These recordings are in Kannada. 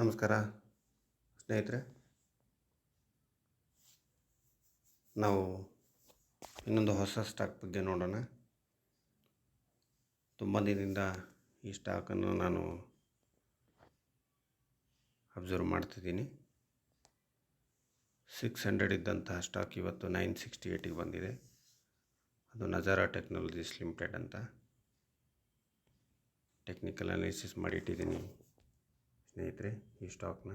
ನಮಸ್ಕಾರ ಸ್ನೇಹಿತರೆ. ನಾವು ಇನ್ನೊಂದು ಹೊಸ ಸ್ಟಾಕ್ ಬಗ್ಗೆ ನೋಡೋಣ. ತುಂಬ ದಿನದಿಂದ ಈ ಸ್ಟಾಕನ್ನು ನಾನು ಅಬ್ಸರ್ವ್ ಮಾಡ್ತಿದ್ದೀನಿ. 600 ಇದ್ದಂತಹ ಸ್ಟಾಕ್ ಇವತ್ತು 968ಗೆ ಬಂದಿದೆ. ಅದು ನಜಾರಾ ಟೆಕ್ನಾಲಜೀಸ್ ಲಿಮಿಟೆಡ್ ಅಂತ. ಟೆಕ್ನಿಕಲ್ ಅನಾಲಿಸಿಸ್ ಮಾಡಿಟ್ಟಿದ್ದೀನಿ ಸ್ನೇಹಿತರೆ. ಈ ಸ್ಟಾಕ್ನ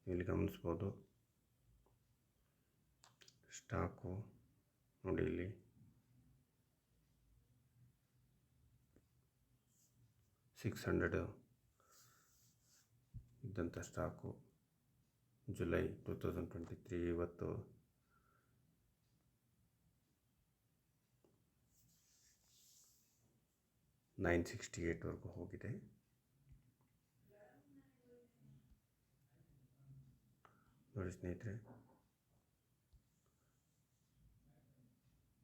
ಇಲ್ಲಿ ಗಮನಿಸ್ಬೋದು. ಸ್ಟಾಕು ನೋಡಿ, ಇಲ್ಲಿ $600 ಇದ್ದಂಥ ಸ್ಟಾಕು ಜುಲೈ 2023 ಇವತ್ತು $968ವರೆಗೂ ಹೋಗಿದೆ. ನೋಡಿ ಸ್ನೇಹಿತರೆ,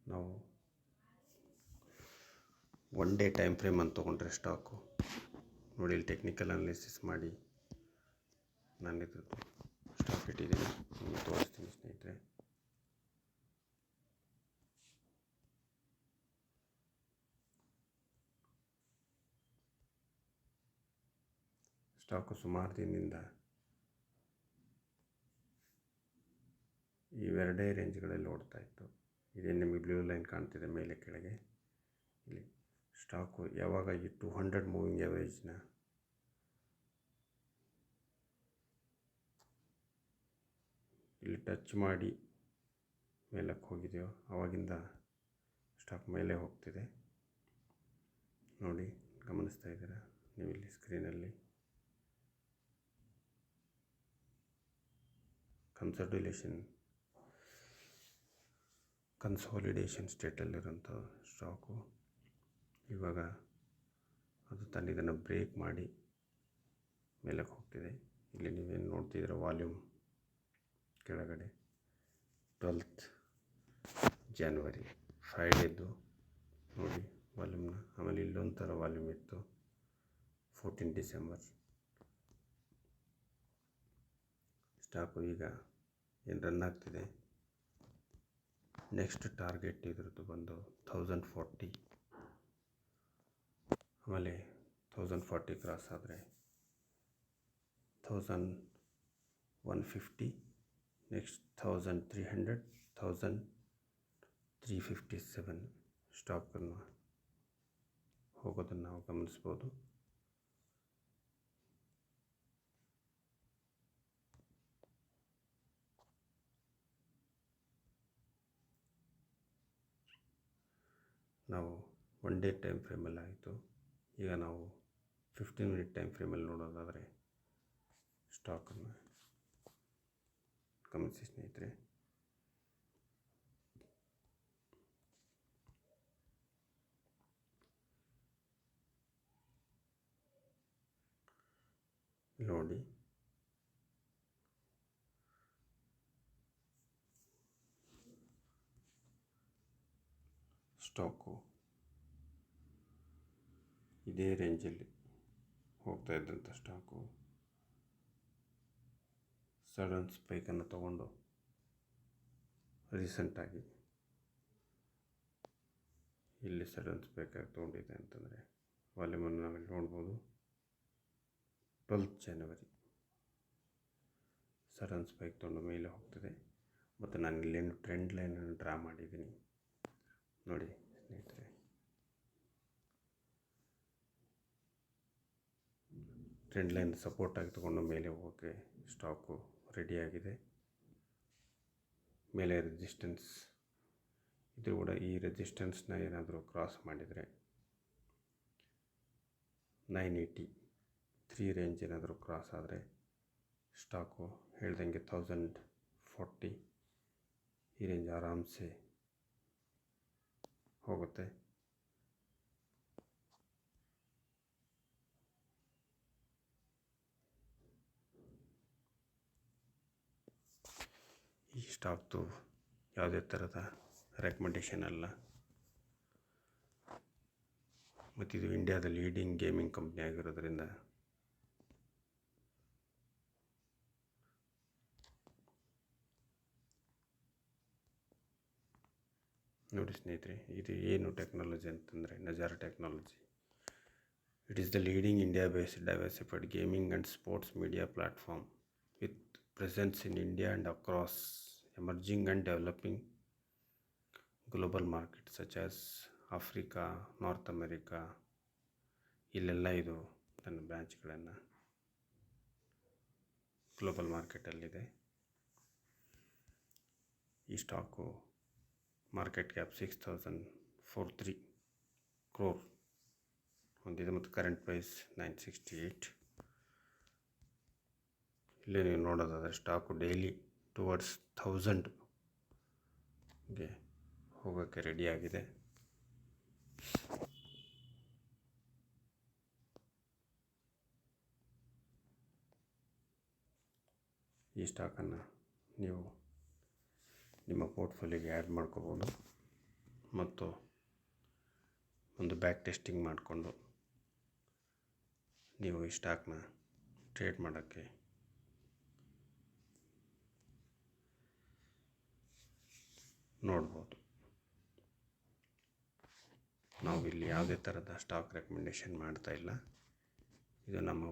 ನಾವು ಒನ್ ಡೇ ಟೈಮ್ ಫ್ರೇಮ್ ಅಂತ ತೊಗೊಂಡ್ರೆ ಸ್ಟಾಕು ನೋಡಿ, ಇಲ್ಲಿ ಟೆಕ್ನಿಕಲ್ ಅನಾಲಿಸಿಸ್ ಮಾಡಿ ನಾನು ಇದ್ರದ್ದು ಸ್ಟಾಕ್ ಇಟ್ಟಿದ್ದೀನಿ, ನಿಮಗೆ ತೋರಿಸ್ತೀನಿ ಸ್ನೇಹಿತರೆ. ಸ್ಟಾಕು ಸುಮಾರು ದಿನದಿಂದ ಇವೆರಡೇ ರೇಂಜ್ಗಳಲ್ಲಿ ಓಡ್ತಾ ಇತ್ತು. ಇದೇ ನಿಮಗೆ ಬ್ಲೂ ಲೈನ್ ಕಾಣ್ತಿದೆ ಮೇಲೆ ಕೆಳಗೆ. ಇಲ್ಲಿ ಸ್ಟಾಕು ಯಾವಾಗ ಈ 200 ಮೂವಿಂಗ್ ಆ್ಯಾವರೇಜ್ನ ಇಲ್ಲಿ ಟಚ್ ಮಾಡಿ ಮೇಲಕ್ಕೆ ಹೋಗಿದೆಯೋ ಆವಾಗಿಂದ ಸ್ಟಾಕ್ ಮೇಲೆ ಹೋಗ್ತಿದೆ. ನೋಡಿ, ಗಮನಿಸ್ತಾ ಇದ್ದೀರಾ ನೀವು ಇಲ್ಲಿ ಸ್ಕ್ರೀನಲ್ಲಿ. ಕನ್ಸಾಲಿಡೇಷನ್ ಸ್ಟೇಟಲ್ಲಿರೋಂಥ ಸ್ಟಾಕು ಇವಾಗ ಅದು ಇದನ್ನು ಬ್ರೇಕ್ ಮಾಡಿ ಮೇಲಕ್ಕೆ ಹೋಗ್ತಿದೆ. ಇಲ್ಲಿ ನೀವೇನು ನೋಡ್ತಿದ್ದೀರ, ವಾಲ್ಯೂಮ್ ಕೆಳಗಡೆ 12th ಜನವರಿ 5 ಡೇದು ನೋಡಿ ವಾಲ್ಯೂಮ್ನ. ಆಮೇಲೆ ಇಲ್ಲೊಂಥರ ವಾಲ್ಯೂಮ್ ಇತ್ತು 14 ಡಿಸೆಂಬರ್. ಸ್ಟಾಕು ಈಗ ಏನು ರನ್ ಆಗ್ತಿದೆ. ನೆಕ್ಸ್ಟ್ ಟಾರ್ಗೆಟ್ ಇದ್ರದ್ದು ಬಂದು 1040. ಆಮೇಲೆ 1040 ಕ್ರಾಸ್ ಆದರೆ 1150, ನೆಕ್ಸ್ಟ್ 1300, 1357 ಸ್ಟಾಕನ್ನು ಹೋಗೋದನ್ನು ನಾವು ಗಮನಿಸ್ಬೋದು. ನಾವು ಒನ್ ಡೇ ಟೈಮ್ ಫ್ರೇಮಲ್ಲಿ ಆಯಿತು. ಈಗ ನಾವು 15 ಮಿನಿಟ್ ಟೈಮ್ ಫ್ರೇಮಲ್ಲಿ ನೋಡೋದಾದರೆ ಸ್ಟಾಕನ್ನು ಗಮನಿಸಿ ಸ್ನೇಹಿತರೆ. ನೋಡಿ, ಸ್ಟಾಕು ಇದೇ ರೇಂಜಲ್ಲಿ ಹೋಗ್ತಾ ಇದ್ದಂಥ ಸ್ಟಾಕು ಸಡನ್ ಸ್ಪೈಕನ್ನು ತಗೊಂಡು ರೀಸೆಂಟಾಗಿ ಇಲ್ಲಿ ಸಡನ್ ಸ್ಪೈಕಾಗಿ ತೊಗೊಂಡಿದೆ ಅಂತಂದರೆ ವಾಲ್ಯೂಮನ್ನು ನಾವಿಲ್ಲಿ ನೋಡ್ಬೋದು. 12th ಜನವರಿ ಸಡನ್ ಸ್ಪೈಕ್ ತೊಗೊಂಡು ಮೇಲೆ ಹೋಗ್ತದೆ. ಮತ್ತು ನಾನು ಇಲ್ಲೇನು ಟ್ರೆಂಡ್ ಲೈನನ್ನು ಡ್ರಾ ಮಾಡಿದ್ದೀನಿ ನೋಡಿ ಸ್ನೇಹಿತರೆ. ಟ್ರೆಂಡ್ ಲೈನ್ ಸಪೋರ್ಟಾಗಿ ತೊಗೊಂಡು ಮೇಲೆ ಹೋಗೋಕ್ಕೆ ಸ್ಟಾಕು ರೆಡಿಯಾಗಿದೆ. ಮೇಲೆ ರೆಸಿಸ್ಟೆನ್ಸ್ ಇದು ಕೂಡ, ಈ ರೆಸಿಸ್ಟೆನ್ಸ್ನ ಏನಾದರೂ ಕ್ರಾಸ್ ಮಾಡಿದರೆ 983 ರೇಂಜ್ ಏನಾದರೂ ಕ್ರಾಸ್ ಆದರೆ ಸ್ಟಾಕು ಹೇಳ್ದಂಗೆ 1040 ಈ ರೇಂಜ್ ಆರಾಮ್ಸೆ ಹೋಗುತ್ತೆ. ಈ ಸ್ಟಾಕ್ದು ಯಾವುದೇ ಥರದ ರೆಕಮೆಂಡೇಷನ್ ಅಲ್ಲ, ಮತ್ತು ಇದು ಇಂಡಿಯಾದ ಲೀಡಿಂಗ್ ಗೇಮಿಂಗ್ ಕಂಪ್ನಿ ಆಗಿರೋದ್ರಿಂದ ನೋಡಿ ಸ್ನೇಹಿತರೆ, ಇದು ಏನು ಟೆಕ್ನಾಲಜಿ ಅಂತಂದರೆ Nazara technology. It is the leading India based diversified gaming and sports media platform with presence in India and across emerging and developing global market such as Africa, North America. ಇಲ್ಲೆಲ್ಲ ಇದು ತನ್ನ ಬ್ರಾಂಚ್ಗಳನ್ನು ಗ್ಲೋಬಲ್ ಮಾರ್ಕೆಟಲ್ಲಿದೆ. ಈ ಸ್ಟಾಕು ಮಾರ್ಕೆಟ್ ಕ್ಯಾಪ್ 6043 crore ಹೊಂದಿದೆ ಮತ್ತು ಕರೆಂಟ್ ಪ್ರೈಸ್ 968. ಇಲ್ಲೇ ನೀವು ನೋಡೋದಾದರೆ ಸ್ಟಾಕು ಡೈಲಿ ಟುವರ್ಡ್ಸ್ 1000ಗೆ ಹೋಗೋಕ್ಕೆ ರೆಡಿಯಾಗಿದೆ. ಈ ಸ್ಟಾಕನ್ನು ನೀವು ನಿಮ್ಮ ಪೋರ್ಟ್ಫೋಲಿಯೋಗೆ ಆ್ಯಡ್ ಮಾಡ್ಕೋಬೋದು ಮತ್ತು ಒಂದು ಬ್ಯಾಕ್ ಟೆಸ್ಟಿಂಗ್ ಮಾಡಿಕೊಂಡು ನೀವು ಈ ಸ್ಟಾಕ್ನ ಟ್ರೇಡ್ ಮಾಡೋಕ್ಕೆ ನೋಡ್ಬೋದು. ನಾವು ಇಲ್ಲಿ ಯಾವುದೇ ಥರದ ಸ್ಟಾಕ್ ರೆಕಮೆಂಡೇಷನ್ ಮಾಡ್ತಾ ಇಲ್ಲ. ಇದು ನಮ್ಮ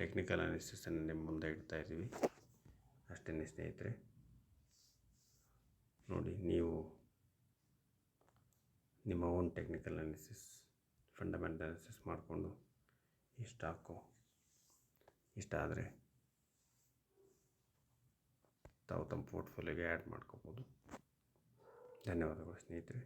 ಟೆಕ್ನಿಕಲ್ ಅನಾಲಿಸಿಸನ್ನು ನಿಮ್ಮ ಮುಂದೆ ಇಡ್ತಾ ಇದ್ದೀವಿ ಅಷ್ಟೇ ಸ್ನೇಹಿತರೆ. ನೋಡಿ, ನೀವು ನಿಮ್ಮ own technical analysis, fundamental analysis ಮಾಡಿಕೊಂಡು ಈ ಸ್ಟಾಕು ಇಷ್ಟ ಆದರೆ ತಾವು ತಮ್ಮ ಪೋರ್ಟ್ಫೋಲಿಯೋಗೆ ಆ್ಯಡ್ ಮಾಡ್ಕೋಬೋದು. ಧನ್ಯವಾದಗಳು ಸ್ನೇಹಿತರೆ.